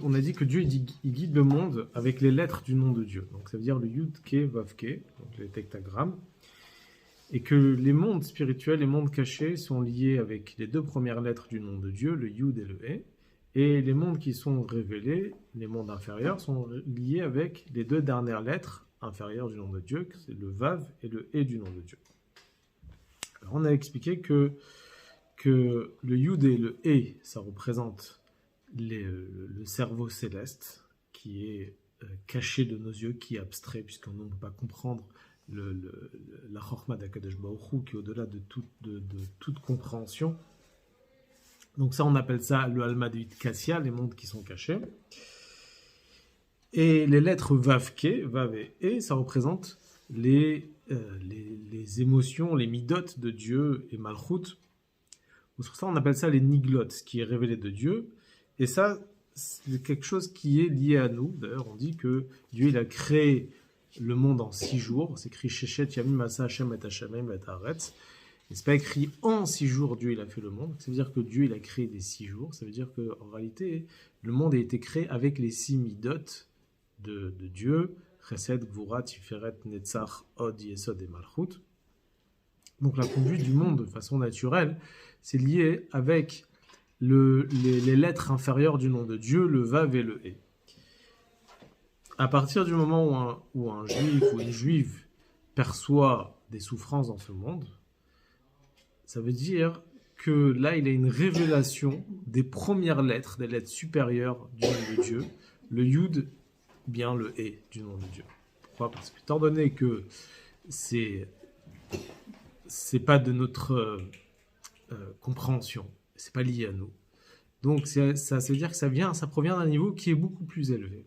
On a dit que Dieu il guide le monde avec les lettres du nom de Dieu. Donc ça veut dire le Yud Ke Vav Ke, donc les tectagrammes. Et que les mondes spirituels, les mondes cachés sont liés avec les deux premières lettres du nom de Dieu, le Yud et le He. Et les mondes qui sont révélés, les mondes inférieurs, sont liés avec les deux dernières lettres inférieures du nom de Dieu, c'est le Vav et le He du nom de Dieu. Alors on a expliqué que le Yud et le He, ça représente le cerveau céleste qui est caché de nos yeux, qui est abstrait, puisqu'on ne peut pas comprendre la Chokhmah d'Akadosh Baruch Hu, qui est au-delà de toute compréhension. Donc ça, on appelle ça le Alma de Kassia, les mondes qui sont cachés. Et les lettres Vav Ke, Vav et He, ça représente les émotions, les midot de Dieu et Malchut. Pour ça, on appelle ça les niglot, ce qui est révélé de Dieu. Et ça, c'est quelque chose qui est lié à nous. D'ailleurs, on dit que Dieu, il a créé le monde en 6 jours. C'est écrit Sheshet Yamim Asa Hashem et Hashamim et Haaretz. Et c'est pas écrit en 6 jours Dieu il a fait le monde. Ça veut dire que Dieu il a créé des 6 jours. Ça veut dire qu'en réalité, le monde a été créé avec les 6 midot de Dieu. Chesed, Gvura, Tiferet, Netzach, Od, Yesod et Malchut. Donc la conduite du monde de façon naturelle, c'est lié avec les lettres inférieures du nom de Dieu, le Vav et le He. À partir du moment où un juif ou une juive perçoit des souffrances dans ce monde, ça veut dire que là, il a une révélation des premières lettres, des lettres supérieures du nom de Dieu, le Yud, bien le He du nom de Dieu. Pourquoi ? Parce que étant donné que c'est pas de notre compréhension, c'est pas lié à nous. Donc ça veut dire que ça provient d'un niveau qui est beaucoup plus élevé.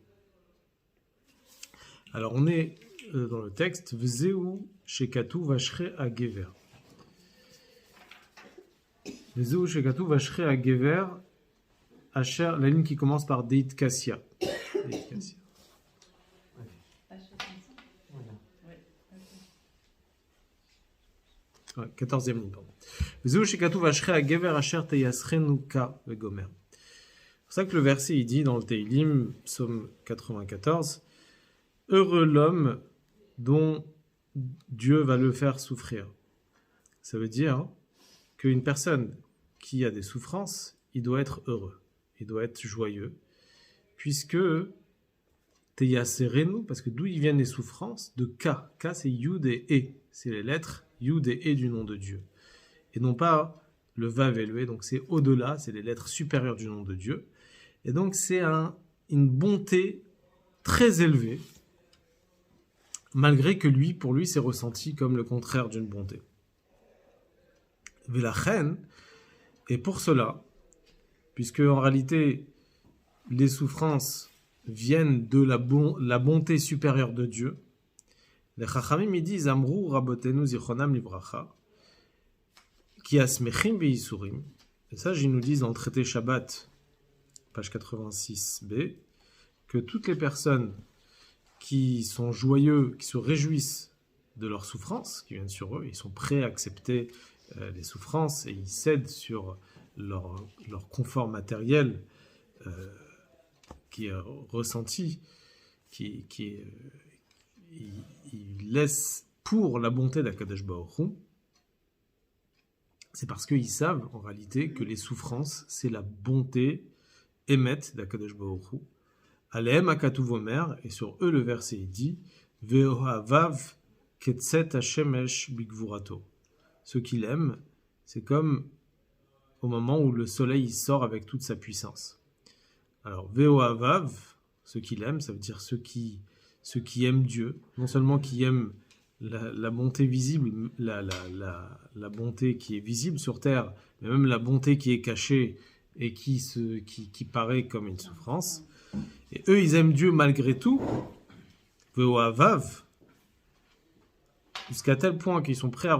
Alors on est dans le texte Vzeu Shekatu Vashre Agever. Vzeu Shekatu Vashre Agever Asher, la ligne qui commence par Deit Kassia. 14e ligne, pardon. C'est pour ça que le verset il dit dans le Teilim, psaume 94, heureux l'homme dont Dieu va le faire souffrir. Ça veut dire qu'une personne qui a des souffrances, il doit être heureux, il doit être joyeux, puisque Teyaserenu, parce que d'où ils viennent les souffrances, de K. K c'est Yud et E, c'est les lettres Yud et E du nom de Dieu. Et non pas le Vav et le He, donc c'est au-delà, c'est les lettres supérieures du nom de Dieu. Et donc c'est une bonté très élevée, malgré que pour lui, c'est ressenti comme le contraire d'une bonté. Velachen, et pour cela, puisque en réalité, les souffrances viennent de la bonté supérieure de Dieu, les Chachamim ils disent Amrou Rabotenu Zichronam Livracha, qui asmechim beisurim. Et ça, ils nous disent dans le traité Shabbat, page 86b, que toutes les personnes qui sont joyeux, qui se réjouissent de leurs souffrances qui viennent sur eux, ils sont prêts à accepter les souffrances et ils cèdent sur leur confort matériel qui est ressenti, ils laissent pour la bonté d'Akadosh Baruch Hu. C'est parce qu'ils savent en réalité que les souffrances, c'est la bonté émette d'Akadosh Baruch Hu. Alehem akatuv omer, et sur eux le verset dit Ve'ohavav ketzet hashemesh bigvurato. Ceux qui l'aiment, c'est comme au moment où le soleil il sort avec toute sa puissance. Alors Ve'ohavav, ceux qui l'aiment, ça veut dire ceux qui aiment Dieu, non seulement qui aiment la bonté visible, la bonté qui est visible sur terre, mais même la bonté qui est cachée et qui paraît comme une souffrance. Et eux, ils aiment Dieu malgré tout, Ve'ohavav, jusqu'à tel point qu'ils sont prêts à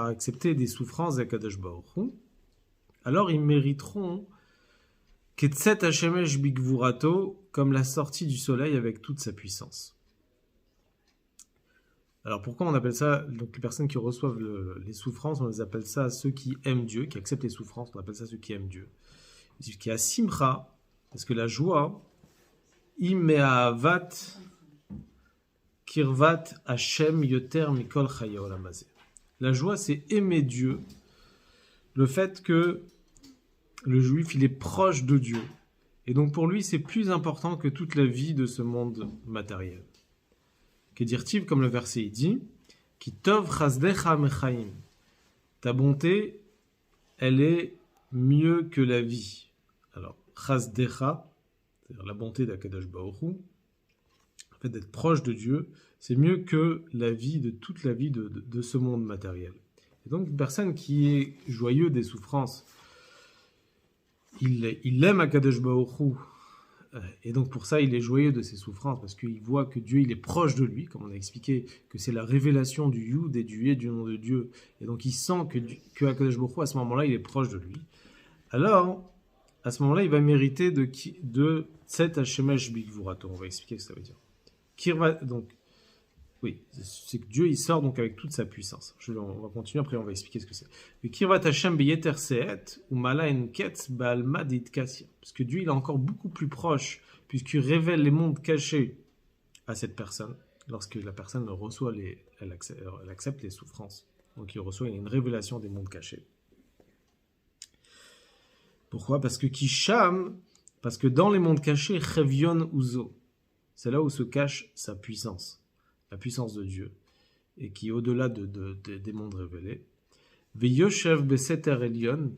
accepter des souffrances d'Akadosh Baruch Hu, alors ils mériteront Ketzet Hashemesh Bigvurato, comme la sortie du soleil avec toute sa puissance. Alors pourquoi on appelle ça, donc les personnes qui reçoivent les souffrances, on les appelle ça ceux qui aiment Dieu, qui acceptent les souffrances, on appelle ça ceux qui aiment Dieu. Qui a simcha, parce que la joie, Imeavat kirvat Hashem yoter mikol chaya olam hazeh. La joie, c'est aimer Dieu. Le fait que le juif, il est proche de Dieu. Et donc pour lui, c'est plus important que toute la vie de ce monde matériel. Que dire-t-il, comme le verset dit, Ki tov chasdecha mechaim. Ta bonté, elle est mieux que la vie. Alors, chasdecha, c'est-à-dire la bonté d'Akadosh Baruch Hu, le fait d'être proche de Dieu, c'est mieux que la vie, de toute la vie de ce monde matériel. Et donc, une personne qui est joyeux des souffrances, il aime Akadosh Baruch Hu, et donc pour ça, il est joyeux de ses souffrances, parce qu'il voit que Dieu, il est proche de lui, comme on a expliqué, que c'est la révélation du Yud et du Yé, du nom de Dieu. Et donc il sent que Akadosh Baruch Hu, à ce moment-là, il est proche de lui. Alors, à ce moment-là, il va mériter de Tset Hashemesh Bigvurato. On va expliquer ce que ça veut dire. Donc, oui, c'est que Dieu, il sort donc avec toute sa puissance. On va continuer, après on va expliquer ce que c'est. Kirvat Hashem beyeter seet ou mala en ketz baalma ditkassia. Parce que Dieu, il est encore beaucoup plus proche, puisqu'il révèle les mondes cachés à cette personne, lorsque la personne reçoit elle accepte les souffrances. Donc il reçoit une révélation des mondes cachés. Pourquoi ? Parce que dans les mondes cachés, Chevion Uzo, c'est là où se cache sa puissance. La puissance de Dieu, et qui est au-delà des mondes révélés. Veyoshev beseter elyon,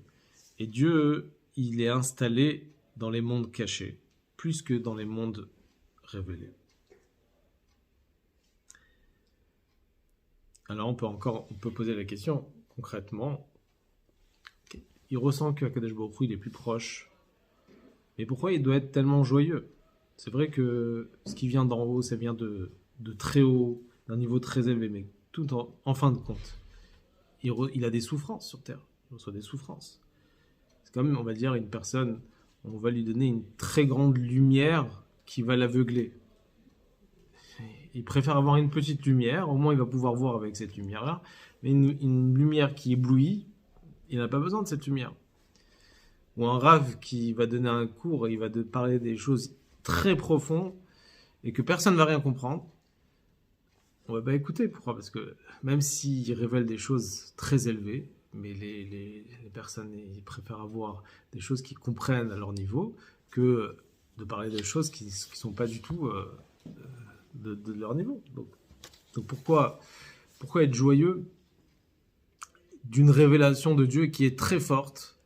et Dieu, il est installé dans les mondes cachés, plus que dans les mondes révélés. Alors on peut poser la question, concrètement, il ressent que Akadosh Baruch Hu, il est plus proche, mais pourquoi il doit être tellement joyeux ? C'est vrai que ce qui vient d'en haut, ça vient de très haut, d'un niveau très élevé, mais tout en fin de compte, il a des souffrances sur Terre, il reçoit des souffrances. C'est comme, on va dire, une personne, on va lui donner une très grande lumière qui va l'aveugler. Il préfère avoir une petite lumière, au moins il va pouvoir voir avec cette lumière-là, mais une lumière qui éblouit, il n'a pas besoin de cette lumière. Ou un rave qui va donner un cours, il va parler des choses très profondes, et que personne ne va rien comprendre, on va pas écouter. Pourquoi ? Parce que même s'il révèle des choses très élevées, mais les personnes, ils préfèrent avoir des choses qu'ils comprennent à leur niveau que de parler de choses qui sont pas du tout de leur niveau. Donc pourquoi être joyeux d'une révélation de Dieu qui est très forte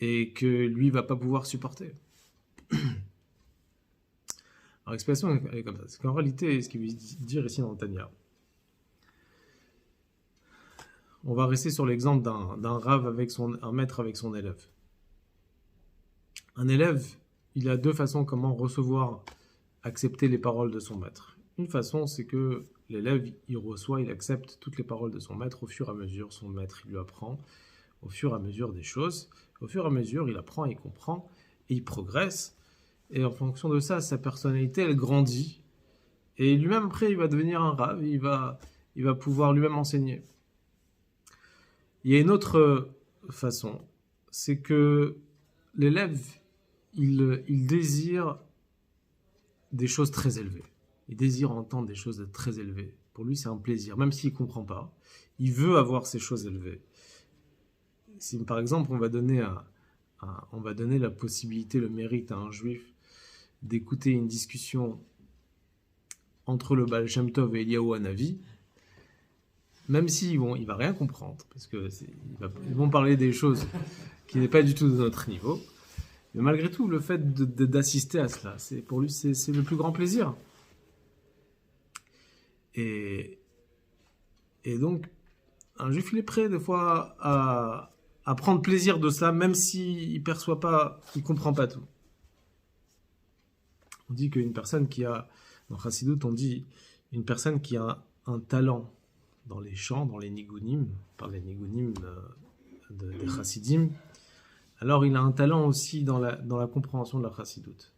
et que lui va pas pouvoir supporter ? Alors l'expression est comme ça. C'est qu'en réalité, ce qu'il veut dire ici dans le Tanya, on va rester sur l'exemple d'un rave un maître avec son élève. Un élève, il a deux façons comment recevoir, accepter les paroles de son maître. Une façon, c'est que l'élève, il accepte toutes les paroles de son maître au fur et à mesure. Son maître, il lui apprend au fur et à mesure des choses. Au fur et à mesure, il apprend, il comprend et il progresse. Et en fonction de ça, sa personnalité, elle grandit. Et lui-même, après, il va devenir un rave. Il va pouvoir lui-même enseigner. Il y a une autre façon. C'est que l'élève, il désire des choses très élevées. Il désire entendre des choses très élevées. Pour lui, c'est un plaisir. Même s'il ne comprend pas, il veut avoir ces choses élevées. Si, par exemple, on va donner la possibilité, le mérite à un juif d'écouter une discussion entre le Baal Shem Tov et Eliyahu Hanavi, même s'il il va rien comprendre, parce que ils vont parler des choses qui n'est pas du tout de notre niveau, mais malgré tout, le fait d'assister à cela, pour lui, c'est le plus grand plaisir. Et donc, un juif, il est prêt des fois à prendre plaisir de cela, même s'il ne perçoit pas, il ne comprend pas tout. On dit qu'une personne qui a, dans Chassidut, on dit une personne qui a un talent dans les chants, dans les nigunim, par les nigunim des Chassidim, alors il a un talent aussi dans la compréhension de la Chassidut.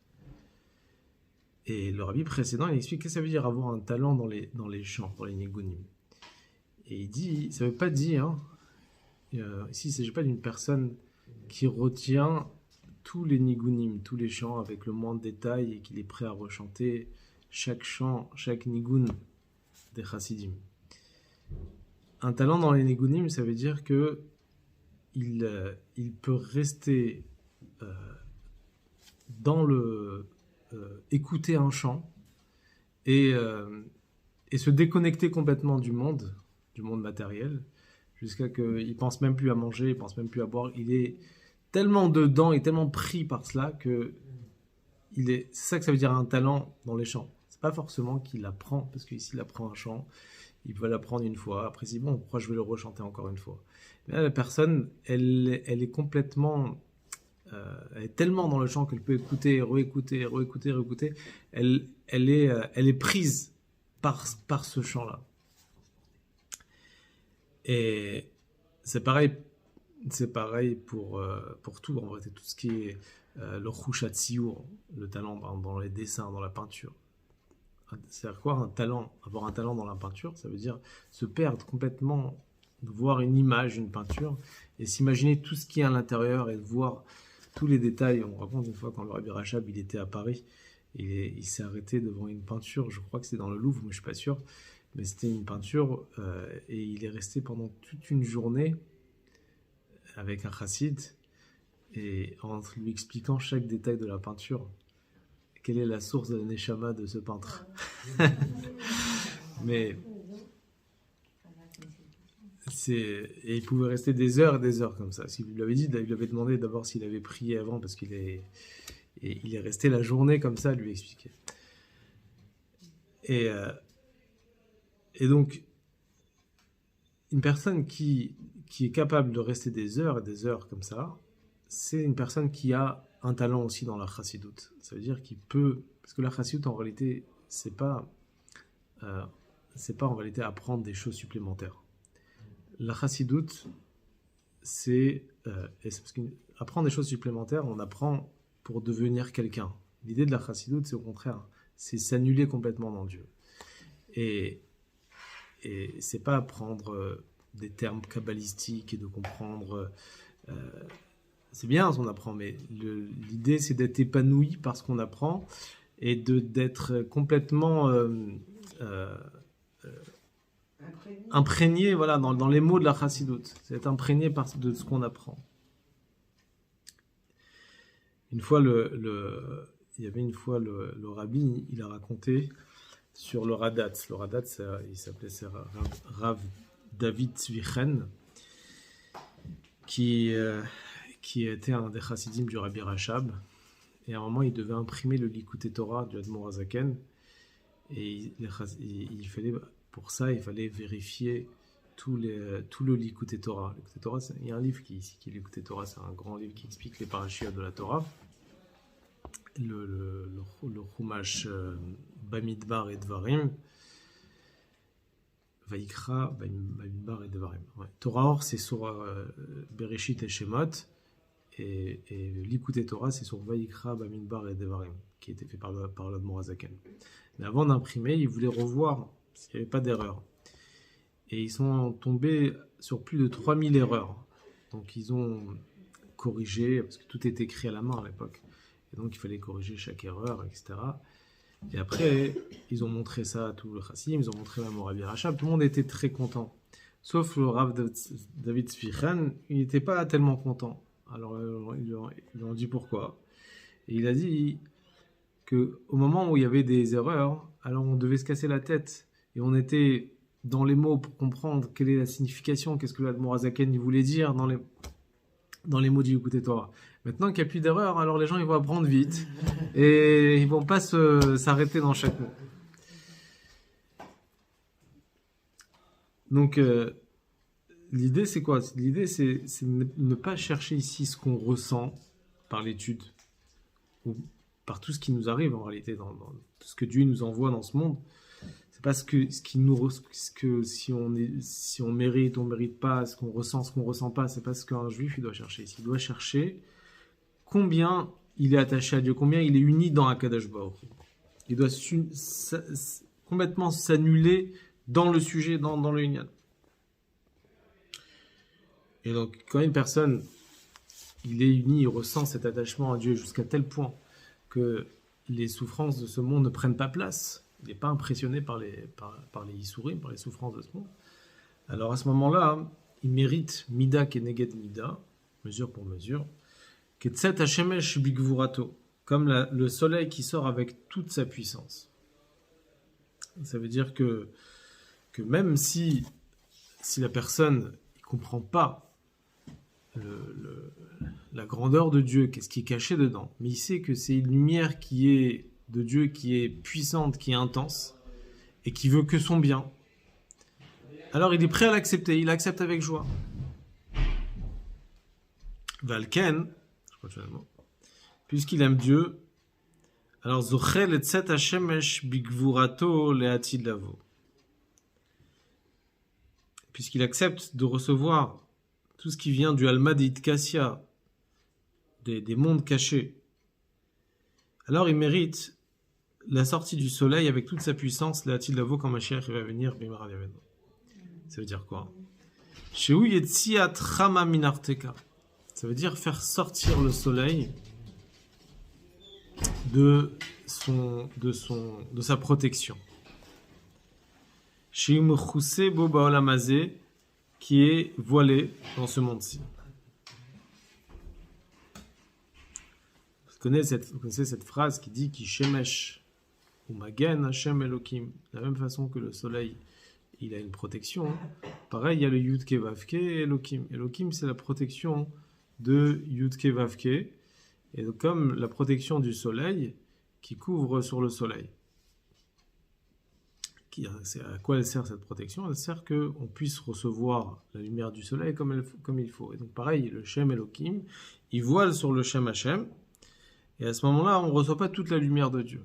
Et le rabbi précédent, il explique que ça veut dire avoir un talent dans les chants, dans les nigunim. Et il dit, ça ne veut pas dire, ici il ne s'agit pas d'une personne qui retient tous les nigunim, tous les chants avec le moins de détails et qu'il est prêt à rechanter chaque chant, chaque nigun des chassidim. Un talent dans les nigunim, ça veut dire que il peut rester dans le écouter un chant et se déconnecter complètement du monde matériel, jusqu'à qu'il pense même plus à manger, il pense même plus à boire. Il est tellement dedans et tellement pris par cela que c'est ça que ça veut dire un talent dans les chants. C'est pas forcément qu'il apprend, parce qu'ici il apprend un chant, il va l'apprendre une fois, après c'est bon, pourquoi je vais le rechanter encore une fois. Mais là, la personne, elle est complètement, elle est tellement dans le chant qu'elle peut écouter, réécouter. Elle est prise par ce chant-là. Et c'est pareil pour tout, en vrai, tout ce qui est le chouchatsiour, le talent dans les dessins, dans la peinture. C'est-à-dire quoi, avoir un talent dans la peinture, ça veut dire se perdre complètement, de voir une image, une peinture, et s'imaginer tout ce qui est à l'intérieur et de voir tous les détails. On raconte une fois quand le Rabbi Rachab, il était à Paris, il s'est arrêté devant une peinture, je crois que c'est dans le Louvre, mais je suis pas sûr, mais c'était une peinture, et il est resté pendant toute une journée avec un chassid, et en lui expliquant chaque détail de la peinture. Quelle est la source de la neshama de ce peintre? Mais et il pouvait rester des heures et des heures comme ça. S'il lui avait dit, il lui avait demandé d'abord s'il avait prié avant, parce qu'il est resté la journée comme ça à lui expliquer. Et donc, une personne qui est capable de rester des heures et des heures comme ça, c'est une personne qui a un talent aussi dans la chassidoute. Ça veut dire qu'il peut... Parce que la chassidoute, en réalité, c'est pas en réalité apprendre des choses supplémentaires. La chassidoute, c'est parce qu'apprendre des choses supplémentaires, on apprend pour devenir quelqu'un. L'idée de la chassidoute, c'est au contraire, c'est s'annuler complètement dans Dieu. Et c'est pas apprendre des termes kabbalistiques et de comprendre... c'est bien ce qu'on apprend, mais l'idée c'est d'être épanoui par ce qu'on apprend et d'être complètement imprégné, voilà, dans les mots de la chassidoute. C'est être imprégné de ce qu'on apprend. Une fois, il y avait une fois le rabbi, il a raconté sur le Radat. Le Radat, il s'appelait Rav David Tzvichen, qui était un des chassidim du Rabbi Rachab. Et à un moment, il devait imprimer le Likutei Torah du Admor HaZaken. Et il fallait, pour ça, il fallait vérifier tout le Likutei Torah. Likutei Torah, il y a un livre qui est Likutei Torah, c'est un grand livre qui explique les parashiot de la Torah. Le Chumash Bamidbar et Dvarim. Vaikra, Bamidbar et Dvarim. Ouais. Torah Or, c'est sur Bereshit et Shemot. Et Likutei Torah, c'est sur Vaikra, Bamidbar et Devarim, qui a été fait par l'Admor HaZaken. Mais avant d'imprimer, ils voulaient revoir s'il n'y avait pas d'erreur. Et ils sont tombés sur plus de 3000 erreurs. Donc ils ont corrigé, parce que tout était écrit à la main à l'époque. Et donc il fallait corriger chaque erreur, etc. Et après, ils ont montré ça à tout le chassim, ils ont montré même au Rabbi Rachab. Tout le monde était très content. Sauf le Rav David Tzvichen, il n'était pas tellement content. Alors ils lui ont dit pourquoi. Et il a dit qu'au moment où il y avait des erreurs, alors on devait se casser la tête. Et on était dans les mots pour comprendre quelle est la signification, qu'est-ce que l'Admor HaZaken voulait dire dans les mots du Likutei Torah. Maintenant qu'il n'y a plus d'erreurs, alors les gens ils vont apprendre vite. Et ils ne vont pas s'arrêter dans chaque mot. Donc... l'idée, c'est quoi? L'idée, c'est ne pas chercher ici ce qu'on ressent par l'étude ou par tout ce qui nous arrive en réalité, dans tout ce que Dieu nous envoie dans ce monde. C'est pas si on mérite, on mérite pas, ce qu'on ressent pas. C'est pas ce qu'un juif il doit chercher ici. Il doit chercher combien il est attaché à Dieu, combien il est uni dans Akadosh Baruch Hu. Il doit complètement s'annuler dans le sujet, dans le Inyan. Et donc, quand une personne, il est uni, il ressent cet attachement à Dieu jusqu'à tel point que les souffrances de ce monde ne prennent pas place, il n'est pas impressionné par les Yisourim, par les souffrances de ce monde, alors à ce moment-là, il mérite Mida Keneged Mida, mesure pour mesure, Ketset Hashemesh Bigvurato, comme le soleil qui sort avec toute sa puissance. Ça veut dire que même si la personne ne comprend pas la grandeur de Dieu, qu'est-ce qui est caché dedans, mais il sait que c'est une lumière qui est de Dieu, qui est puissante, qui est intense, et qui veut que son bien, alors il est prêt à l'accepter, il l'accepte avec joie. Valken, je crois que c'est le mot, puisqu'il aime Dieu, alors Zochel et Tset Hashemesh Bigvurato Leatid Lavo. Puisqu'il accepte de recevoir tout ce qui vient du Alma d'Itkassia, des mondes cachés, alors il mérite la sortie du soleil avec toute sa puissance, Leatid Lavo, quand Mashiach va venir, Bimar Yaveno. Ça veut dire quoi? Shehu Yetziat Chama Minarteka. Ça veut dire faire sortir le soleil de sa protection. Shehu Mechuse Bo Baolamazé, qui est voilé dans ce monde-ci. Vous connaissez cette phrase qui dit Ki Shemesh ou Magen Hashem Elokim. De la même façon que le soleil, il a une protection. Pareil, il y a le Yudke Vavke et Elokim. Elokim, c'est la protection de Yudke Vavke. Et donc, comme la protection du soleil qui couvre sur le soleil. À quoi elle sert cette protection? Elle sert qu'on puisse recevoir la lumière du soleil comme il faut. Et donc pareil, le Shem Elokim, il voile sur le Shem Hashem. Et à ce moment-là, on ne reçoit pas toute la lumière de Dieu.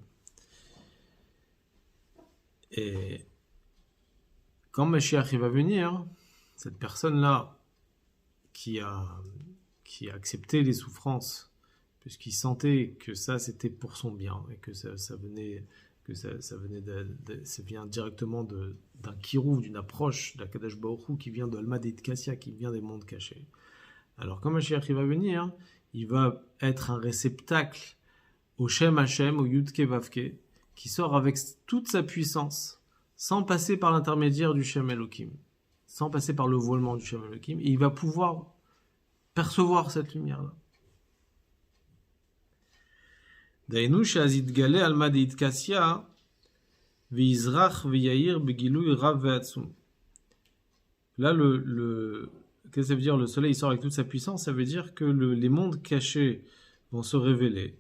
Et quand Mashiach va venir, cette personne-là qui a accepté les souffrances, puisqu'il sentait que ça c'était pour son bien, et que ça vient directement d'un kirouv, d'une approche de la Kadosh Baruch Hu qui vient de Alma d'Itkassia, qui vient des mondes cachés. Alors quand Mashiach va venir, il va être un réceptacle au Shem Hashem, au Yudke Vavke, qui sort avec toute sa puissance, sans passer par l'intermédiaire du Shem Elokim, sans passer par le voilement du Shem Elokim, et il va pouvoir percevoir cette lumière-là. Dainu shazid gale alma deitkassia vizrach v'yair begilui rav ve'atzum. Là, qu'est-ce que ça veut dire? Le soleil sort avec toute sa puissance. Ça veut dire que les mondes cachés vont se révéler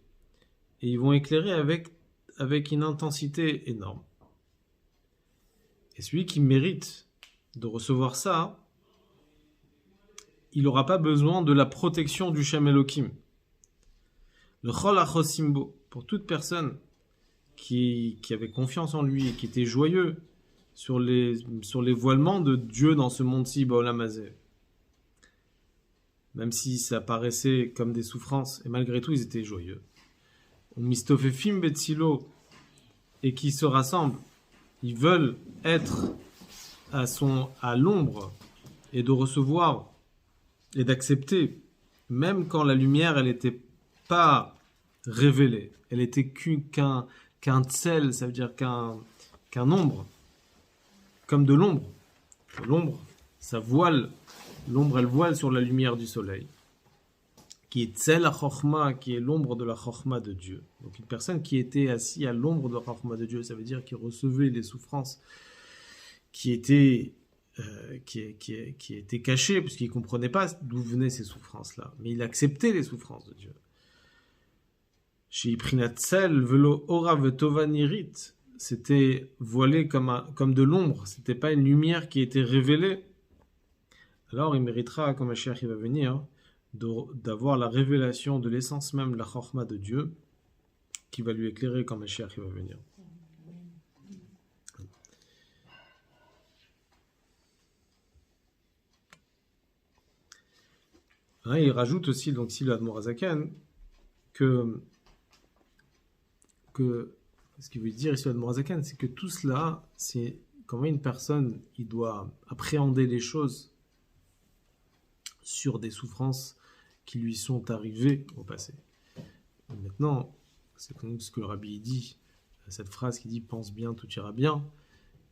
et ils vont éclairer avec une intensité énorme. Et celui qui mérite de recevoir ça, il n'aura pas besoin de la protection du Shem Elokim. Le Chol Achosimbo, pour toute personne qui avait confiance en lui et qui était joyeux sur les voilements de Dieu dans ce monde-ci, Baolam Hazeh. Même si ça paraissait comme des souffrances, et malgré tout, ils étaient joyeux. Mistofefim Betsilo, et qui se rassemblent, ils veulent être à l'ombre et de recevoir et d'accepter, même quand la lumière, elle n'était pas révélée, elle était qu'un tsel, ça veut dire qu'un ombre, comme de l'ombre. L'ombre, ça voile, l'ombre, elle voile sur la lumière du soleil, qui est tsel la chokhma, qui est l'ombre de la chokhma de Dieu. Donc une personne qui était assise à l'ombre de la chokhma de Dieu, ça veut dire qu'il recevait les souffrances qui étaient cachées, puisqu'il ne comprenait pas d'où venaient ces souffrances-là, mais il acceptait les souffrances de Dieu. Chez Iprinatzel, velo ora vetovanirit, c'était voilé comme de l'ombre, c'était pas une lumière qui était révélée. Alors il méritera, comme Mashiach va venir, d'avoir la révélation de l'essence même, la chokhma de Dieu, qui va lui éclairer quand Mashiach va venir. Il rajoute aussi, donc, si l'Admorazaken, que ce qu'il veut dire ici l'Admorazaken, c'est que tout cela, c'est comment une personne, il doit appréhender les choses sur des souffrances qui lui sont arrivés au passé. Et maintenant, c'est comme ce que le Rabbi dit, cette phrase qui dit « pense bien, tout ira bien »,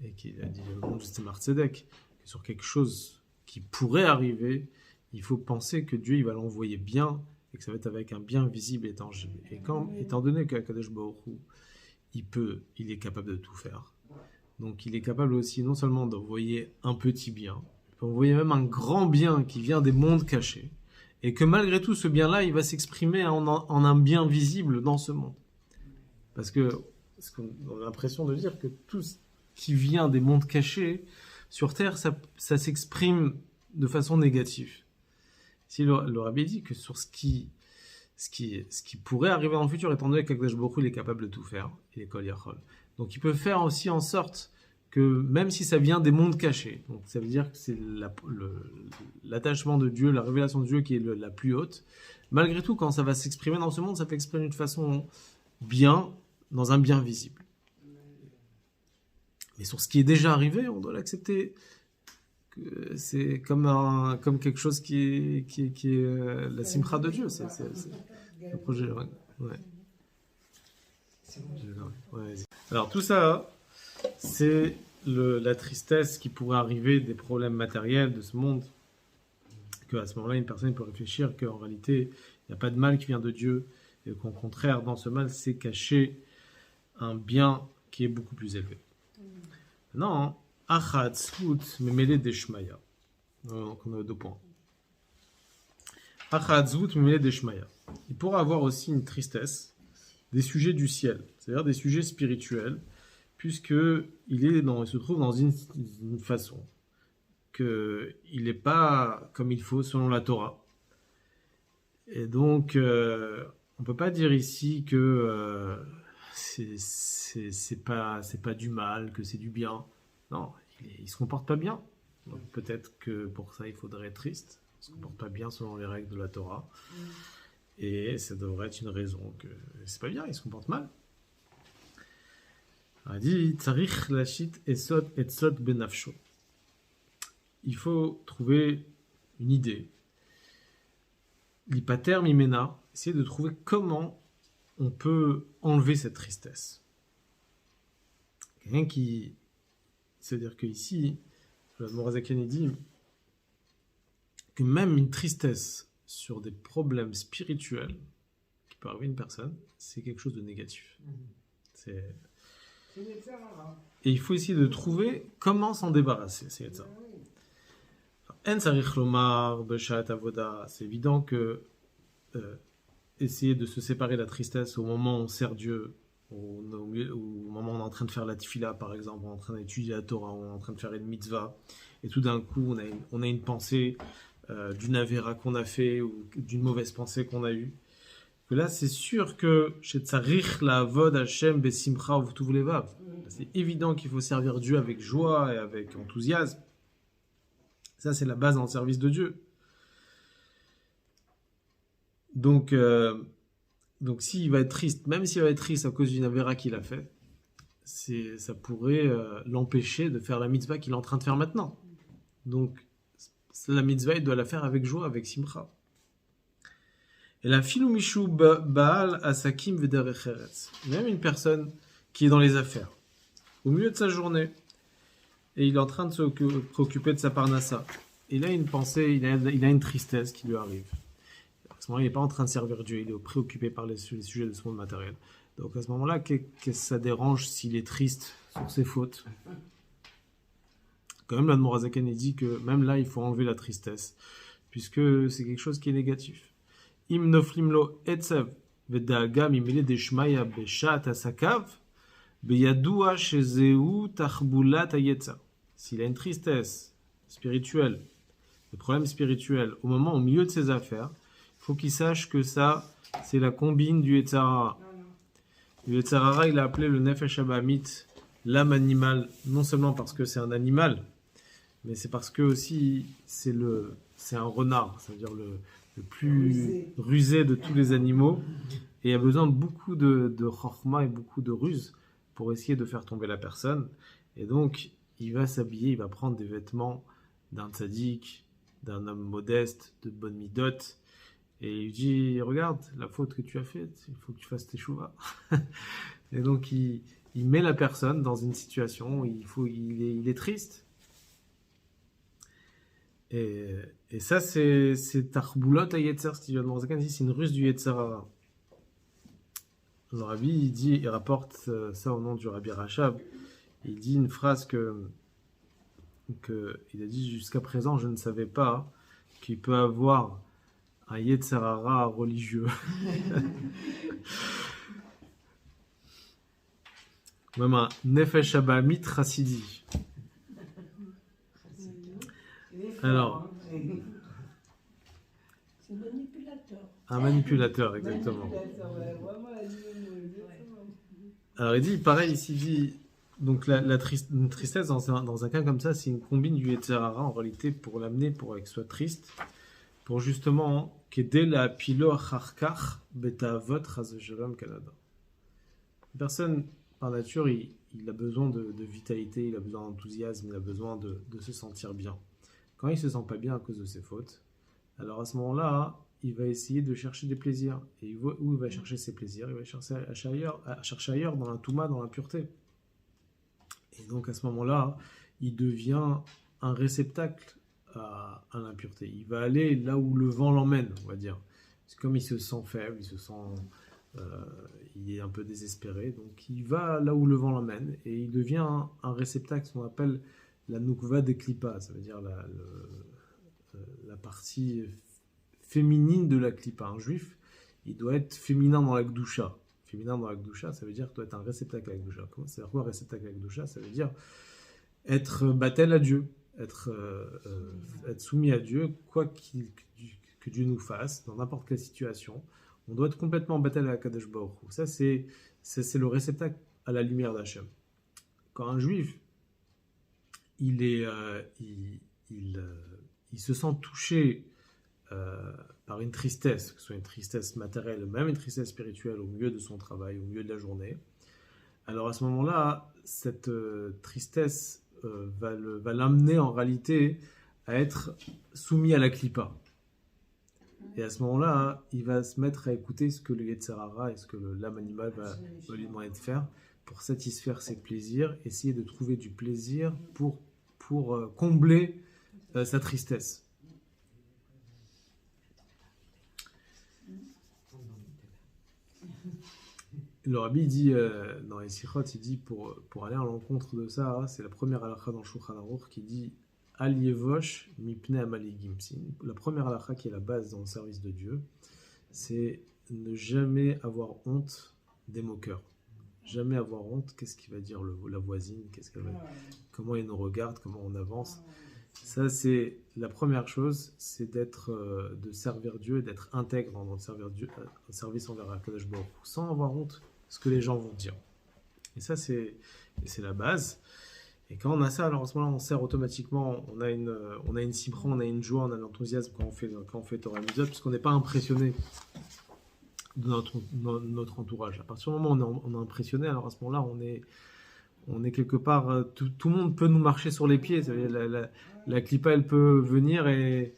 et qui a dit le nom de Tzemar Tzedek, que sur quelque chose qui pourrait arriver, il faut penser que Dieu il va l'envoyer bien, et que ça va être avec un bien visible et tangible. Et étant donné qu'Akadosh Baruch Hu, il est capable de tout faire, donc il est capable aussi non seulement d'envoyer un petit bien, il peut envoyer même un grand bien qui vient des mondes cachés, et que malgré tout ce bien-là, il va s'exprimer en un bien visible dans ce monde. Parce qu'on a l'impression de dire que tout ce qui vient des mondes cachés, sur Terre, ça s'exprime de façon négative. Si le Rabbi dit que sur ce qui pourrait arriver dans le futur, étant donné qu'Akadosh Baruch Hu, il est capable de tout faire, il est Kol Yachol. Donc il peut faire aussi en sorte que même si ça vient des mondes cachés, donc ça veut dire que c'est l'attachement de Dieu, la révélation de Dieu qui est la plus haute, malgré tout, quand ça va s'exprimer dans ce monde, ça peut exprimer d'une façon bien, dans un bien visible. Mais sur ce qui est déjà arrivé, on doit l'accepter. C'est comme quelque chose qui est la simcha de Dieu. C'est le projet. Ouais. Alors tout ça, c'est la tristesse qui pourrait arriver des problèmes matériels de ce monde. Qu'à ce moment-là, une personne peut réfléchir qu'en réalité, il n'y a pas de mal qui vient de Dieu. Et qu'au contraire, dans ce mal, c'est caché un bien qui est beaucoup plus élevé. Non, Achad, Zhut, Memele Deshmaya. Donc on a 2 points. Achad, Zhut, Memele Deshmaya. Il pourra avoir aussi une tristesse des sujets du ciel, c'est-à-dire des sujets spirituels, puisqu'il se trouve dans une façon qu'il n'est pas comme il faut selon la Torah. Et donc, on ne peut pas dire ici que c'est pas du mal, que c'est du bien. Non, il se comporte pas bien. Donc peut-être que pour ça, il faudrait être triste. Il se comporte pas bien selon les règles de la Torah. Et ça devrait être une raison que c'est pas bien, il se comporte mal. On dit Tsarich lashit etzot benafsho. Il faut trouver une idée. L'ipater mimena, essayer de trouver comment on peut enlever cette tristesse. Quelqu'un qui... C'est-à-dire qu'ici, le Morazakian dit que même une tristesse sur des problèmes spirituels qui peut arriver à une personne, c'est quelque chose de négatif. Et il faut essayer de trouver comment s'en débarrasser. C'est ça. C'est évident que essayer de se séparer de la tristesse au moment où on sert Dieu, au moment où on est en train de faire la tefila, par exemple, on est en train d'étudier la Torah, on est en train de faire une mitzvah, et tout d'un coup on a une pensée d'une avéra qu'on a fait ou d'une mauvaise pensée qu'on a eue. Que là, c'est sûr que chez Tsarich la Avod Hashem Besimcha Uvtuv Levav, c'est évident qu'il faut servir Dieu avec joie et avec enthousiasme. Ça, c'est la base dans le service de Dieu. Donc s'il va être triste, même s'il va être triste à cause d'une avéra qu'il a fait, ça pourrait l'empêcher de faire la mitzvah qu'il est en train de faire maintenant. Donc, la mitzvah, il doit la faire avec joie, avec simcha. Et la filu mishu baal asakim vederech eretz. Même une personne qui est dans les affaires, au milieu de sa journée, et il est en train de se préoccuper de sa parnassa. Il a une pensée, il a une tristesse qui lui arrive. À ce moment-là, il n'est pas en train de servir Dieu, il est préoccupé par les sujets de ce monde matériel. Donc à ce moment-là, qu'est-ce que ça dérange s'il est triste sur ses fautes? Quand même, l'Admor HaZaken dit que même là, il faut enlever la tristesse, puisque c'est quelque chose qui est négatif. Im noflim lo etzev v'da'aga mimile deshmaya beshat asakav beyadua shezeu tachbulat hayetza. S'il a une tristesse spirituelle, des problèmes spirituels, au milieu de ses affaires, il faut qu'il sache que ça, c'est la combine du Yetzirah. Le Yetzirah, il a appelé le Nefesh Abamit l'âme animale, non seulement parce que c'est un animal, mais c'est parce que aussi c'est un renard, c'est-à-dire le plus rusé de tous les animaux, et il a besoin de beaucoup de chorma et beaucoup de ruse pour essayer de faire tomber la personne. Et donc, il va s'habiller, il va prendre des vêtements d'un tzaddik, d'un homme modeste, de bonne midot, Et il dit, regarde, la faute que tu as faite, il faut que tu fasses tes chouvas. Et donc, il met la personne dans une situation où il est triste. Et, et ça, c'est Tarboulot à Yetzer, ce qu'il dit dans Zakan, c'est une ruse du Yetzer Hara. Le Rabbi, il rapporte ça au nom du Rabbi Rachab. Il dit une phrase il a dit jusqu'à présent, je ne savais pas qu'il peut avoir un Yetzer Hara religieux. Même un Nefesh Abamit Chassidi. Alors, c'est manipulateur. un manipulateur, exactement. Alors il dit, pareil ici, il dit, donc une tristesse dans un cas comme ça, c'est une combine du Yetzer Hara en réalité pour l'amener, pour qu'il soit triste, pour justement qu'aider la pilo acharkach betavot chazeshalom Canada. Une personne, par nature, il a besoin de vitalité, il a besoin d'enthousiasme, il a besoin de se sentir bien. Quand il se sent pas bien à cause de ses fautes, alors à ce moment-là, il va essayer de chercher des plaisirs. Et où il va chercher ses plaisirs? Il va chercher ailleurs, dans la touma, dans la pureté. Et donc à ce moment-là, il devient un réceptacle à l'impureté. Il va aller là où le vent l'emmène, on va dire. C'est comme il se sent faible, il est un peu désespéré, donc il va là où le vent l'emmène et il devient un réceptacle, ce qu'on appelle la nukva de klipa, ça veut dire la partie féminine de la klipa. Un juif, il doit être féminin dans la gdusha. Féminin dans la gdusha, ça veut dire qu'il doit être un réceptacle à la gdusha. Ça veut dire quoi, réceptacle à la gdusha? Ça veut dire être battel à Dieu, être soumis à Dieu, quoi que Dieu nous fasse, dans n'importe quelle situation. On doit être complètement battel à la Kadosh Baruch Hu. Ça, c'est le réceptacle à la lumière d'Hachem. Quand un juif, il se sent touché par une tristesse, que ce soit une tristesse matérielle, même une tristesse spirituelle au milieu de son travail, au milieu de la journée, alors à ce moment-là, cette tristesse va l'amener en réalité à être soumis à la klipa. Et à ce moment-là, il va se mettre à écouter ce que le Yetzer Hara et ce que l'âme animale va lui demander de faire pour satisfaire ses plaisirs, essayer de trouver du plaisir pour combler sa tristesse. Le Rabbi dit, dans les Sichot, il dit pour aller à l'encontre de ça, c'est la première halakha dans Shulchan Aruch qui dit Al yevosh mipnei amaligim. C'est la première halakha qui est la base dans le service de Dieu, c'est ne jamais avoir honte des moqueurs. Jamais avoir honte, qu'est-ce qu'il va dire la voisine, comment elle nous regarde, comment on avance. Ça, c'est la première chose, c'est de servir Dieu et d'être intègre dans le service envers Akadosh Baruch Hu, sans avoir honte de ce que les gens vont dire. Et ça, c'est la base. Et quand on a ça, alors en ce moment, on sert automatiquement, on a une simra, on a une joie, on a l'enthousiasme quand on fait Torah Mitzvot, puisqu'on n'est pas impressionné de notre entourage. À partir du moment où on est impressionné, alors à ce moment-là, on est quelque part, tout le monde peut nous marcher sur les pieds. La clipa, elle peut venir et...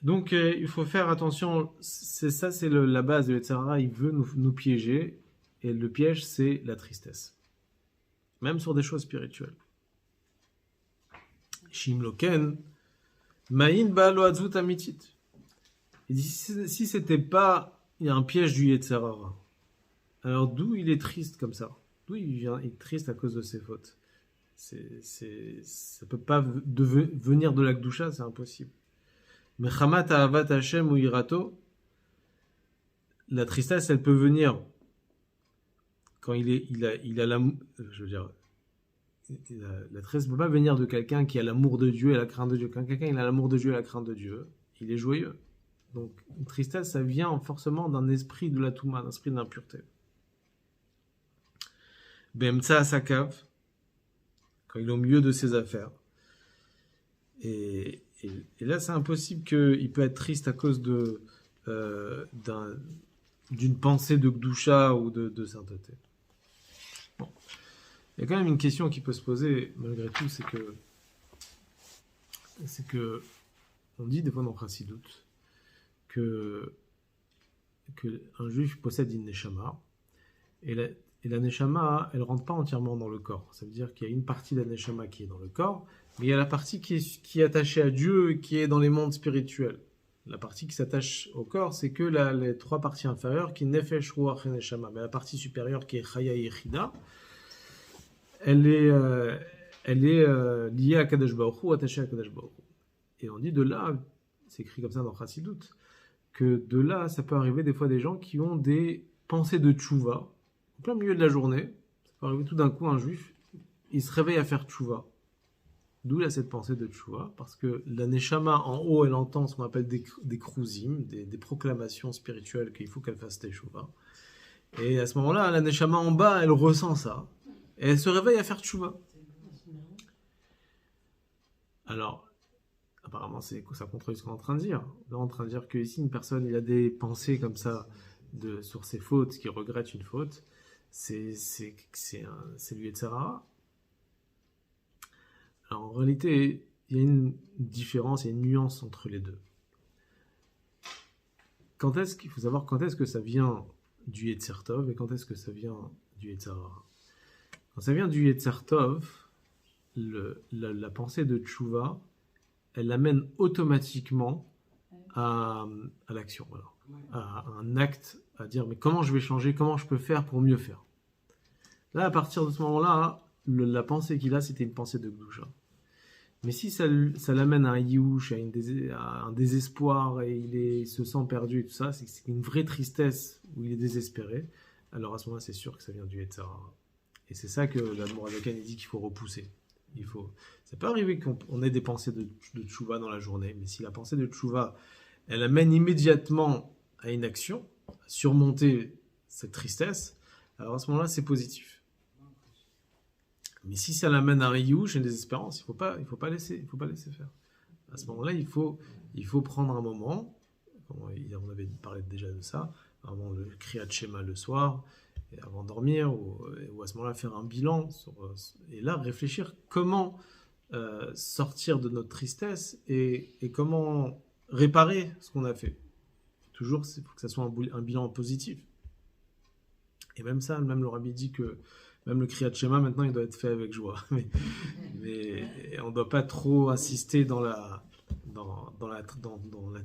Donc, il faut faire attention. C'est la base de Yetzer Hara. Il veut nous piéger. Et le piège, c'est la tristesse. Même sur des choses spirituelles. Shimloken, Ma'in ba'alo atzut amitit. Il dit, si c'était pas un piège du Yetzer Hara, alors d'où il est triste comme ça? D'où il est triste à cause de ses fautes? Ça peut pas venir de la Gdusha, c'est impossible. Mais Chamat Ahavat Hashem ou Irato, la tristesse, elle peut venir quand il a l'amour. Je veux dire, la tristesse ne peut pas venir de quelqu'un qui a l'amour de Dieu et la crainte de Dieu. Quand quelqu'un il a l'amour de Dieu et la crainte de Dieu, il est joyeux. Donc, une tristesse, ça vient forcément d'un esprit de la Touma, d'un esprit d'impureté. Bemtsa Sakav, quand il est au milieu de ses affaires. Et là, c'est impossible qu'il peut être triste à cause d'une pensée de Gdusha ou de sainteté. Bon. Il y a quand même une question qui peut se poser, malgré tout, c'est que on dit des fois dans Chassidut que un juif possède une neshama, et la neshama, elle ne rentre pas entièrement dans le corps. Ça veut dire qu'il y a une partie de la neshama qui est dans le corps, mais il y a la partie qui est attachée à Dieu et qui est dans les mondes spirituels. La partie qui s'attache au corps, c'est que les trois parties inférieures, qui est nefesh, ruach et neshama. Mais la partie supérieure, qui est chaya et yechida, elle est liée à Kadosh Baruch Hu, attachée à Kadosh Baruch Hu. Et on dit de là, c'est écrit comme ça dans Chassidut, que de là, ça peut arriver des fois des gens qui ont des pensées de tchouva, en plein milieu de la journée. Ça peut arriver tout d'un coup, un juif, il se réveille à faire tchouva. D'où là cette pensée de tchouva, parce que la neshama en haut, elle entend ce qu'on appelle des kruzim, des proclamations spirituelles qu'il faut qu'elle fasse tchouva. Et à ce moment-là, la neshama en bas, elle ressent ça, et elle se réveille à faire tchouva. Alors, apparemment, ça contredit ce qu'on est en train de dire. Là, on est en train de dire qu'ici, une personne, il a des pensées comme ça sur ses fautes, qui regrette une faute, c'est lui et Sarah. Alors, en réalité, il y a une différence, il y a une nuance entre les deux. Il faut savoir quand est-ce que ça vient du Yetzer Tov et quand est-ce que ça vient du Yetzer Hara. Quand ça vient du Yetzer Tov, la pensée de Tchouva, elle l'amène automatiquement à l'action, voilà. À un acte, à dire mais comment je vais changer, comment je peux faire pour mieux faire. Là, à partir de ce moment-là, la pensée qu'il a, c'était une pensée de Gdusha. Mais si ça l'amène à un yiouch, à un désespoir, et il se sent perdu et tout ça, c'est une vraie tristesse où il est désespéré, alors à ce moment-là, c'est sûr que ça vient du Yetzer Hara. Et c'est ça que l'Admor HaZaken dit qu'il faut repousser. Ça peut arriver qu'on ait des pensées de tchouva dans la journée, mais si la pensée de tchouva, elle amène immédiatement à une action, à surmonter cette tristesse, alors à ce moment-là, c'est positif. Mais si ça l'amène à un yiouch et une désespérance, il faut pas laisser faire. À ce moment-là, il faut prendre un moment, on avait parlé déjà de ça, avant le Kriyat Shema le soir, et avant de dormir, ou à ce moment-là faire un bilan, et là réfléchir comment sortir de notre tristesse et comment réparer ce qu'on a fait. Toujours, il faut que ça soit un bilan positif. Et même ça, même le Rabbi dit que même le Kriyat Shema, maintenant, il doit être fait avec joie. mais on ne doit pas trop insister dans la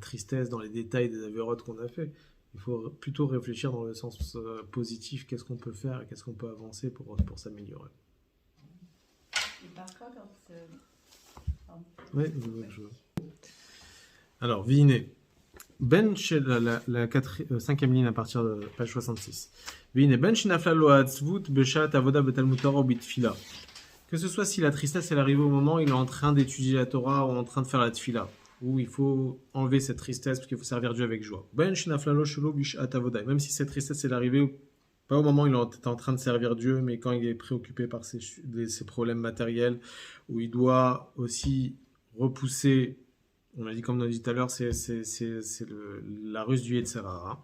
tristesse, dans les détails des avérotes qu'on a fait. Il faut plutôt réfléchir dans le sens positif, qu'est-ce qu'on peut faire et qu'est-ce qu'on peut avancer pour s'améliorer. Et parfois, quand oui, je... Alors, Viné. Ben, la cinquième ligne à partir de page 66. Viné, ben shenafla lo ha'atzvut beshat avoda betalmud Torah ou bitfila. Que ce soit si la tristesse elle arrive au moment où il est en train d'étudier la Torah ou en train de faire la tfila, où il faut enlever cette tristesse parce qu'il faut servir Dieu avec joie. Ben shenafla lo shelo bishat avoda. Même si cette tristesse elle est arrivée pas au moment où il est en train de servir Dieu, mais quand il est préoccupé par ses problèmes matériels, où il doit aussi repousser. On a dit, comme on a dit tout à l'heure, c'est la ruse du Yetzer Hara.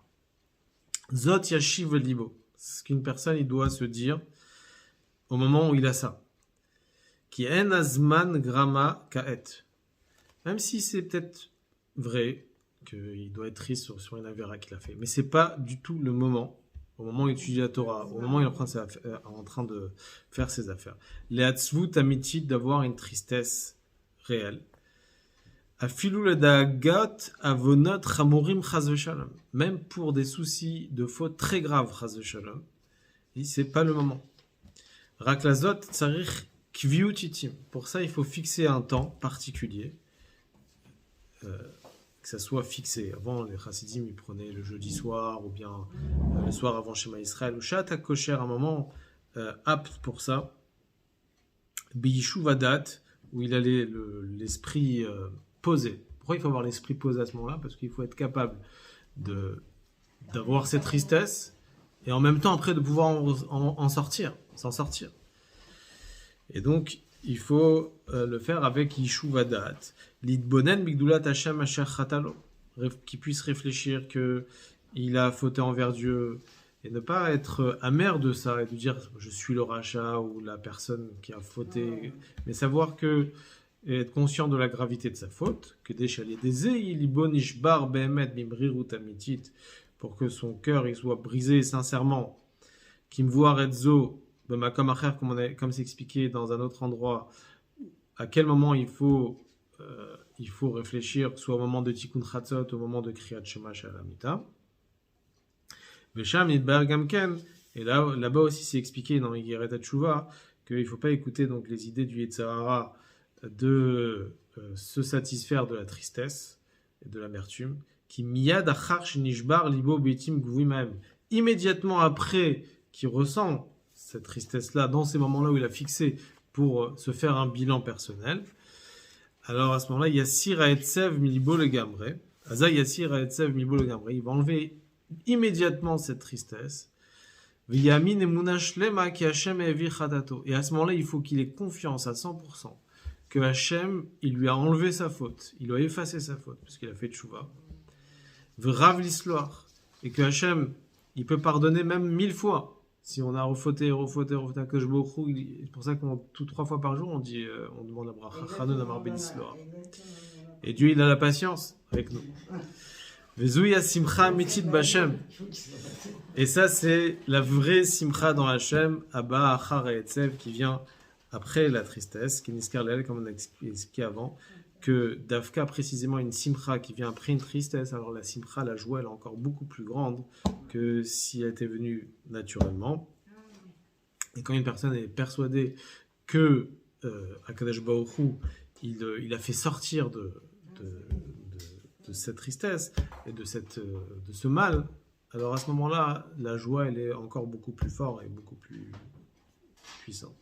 Zot yashiv libo. C'est ce qu'une personne il doit se dire au moment où il a ça. Ki en azman grama kaet. Même si c'est peut-être vrai qu'il doit être triste sur une avéra qu'il a fait, mais c'est pas du tout le moment. Au moment où il étudie la Torah, au moment où il est en train de faire ses affaires. Les hatzvut amitit d'avoir une tristesse réelle. Même pour des soucis de faute très graves, c'est pas le moment. Pour ça, il faut fixer un temps particulier, que ça soit fixé. Avant, les chassidim, ils prenaient le jeudi soir, ou bien le soir avant Shema Israël, ou Shat Kosher, un moment apte pour ça. Biyishuvadat, où il a l'esprit posé. Pourquoi il faut avoir l'esprit posé à ce moment-là? Parce qu'il faut être capable d'avoir cette tristesse et en même temps après de pouvoir s'en sortir. Et donc il faut le faire avec Yishuvadat, Lidbonen Bigdulat Hashem Asher Chatalo, qui puisse réfléchir que il a fauté envers Dieu et ne pas être amer de ça et de dire je suis le rachat ou la personne qui a fauté, mais savoir que et être conscient de la gravité de sa faute, que pour que son cœur il soit brisé sincèrement, qui me voit Redzo, comme c'est expliqué dans un autre endroit, à quel moment il faut réfléchir, soit au moment de Tikkun Chatzot, au moment de Kriyat Shema Shalamita. Vesham Yidbar Gamken, et là-bas aussi c'est expliqué dans Igeret Tchouva qu'il ne faut pas écouter donc les idées du Yetzer Hara de se satisfaire de la tristesse et de l'amertume, qui miyad achar shenishbar libo beitim gvuimahem, immédiatement après qu'il ressent cette tristesse-là, dans ces moments-là où il a fixé pour se faire un bilan personnel, alors à ce moment-là, Yassir Haetsev Milibo le Gamre, Aza Yassir Haetsev Milibo le Gamre, il va enlever immédiatement cette tristesse, V'yamin emuna shlema ki Hashem evir chatato, et à ce moment-là, il faut qu'il ait confiance à 100% que Hashem, il lui a enlevé sa faute, il lui a effacé sa faute, parce qu'il a fait tchouva, V'rav l'isloir, et que Hashem, il peut pardonner même 1000 fois. Si on a refauté à Kosh Borou, c'est pour ça qu'on tout 3 fois par jour, on demande à Bracha Chanon Amar Ben Isloa. Et Dieu, il a la patience avec nous. Vezouya Simcha Mitit B'Hashem. Et ça, c'est la vraie Simcha dans Hashem, Abba Achar Haetzev, qui vient après la tristesse, qui est Niskar Leel, comme on a expliqué avant, que Dafka, précisément, une Simcha qui vient après une tristesse, alors la Simcha, la joie, elle est encore beaucoup plus grande que si elle était venue naturellement. Et quand une personne est persuadée que Akadosh Baruch Hu, il a fait sortir de cette tristesse et de ce mal, alors à ce moment-là, la joie, elle est encore beaucoup plus forte et beaucoup plus puissante.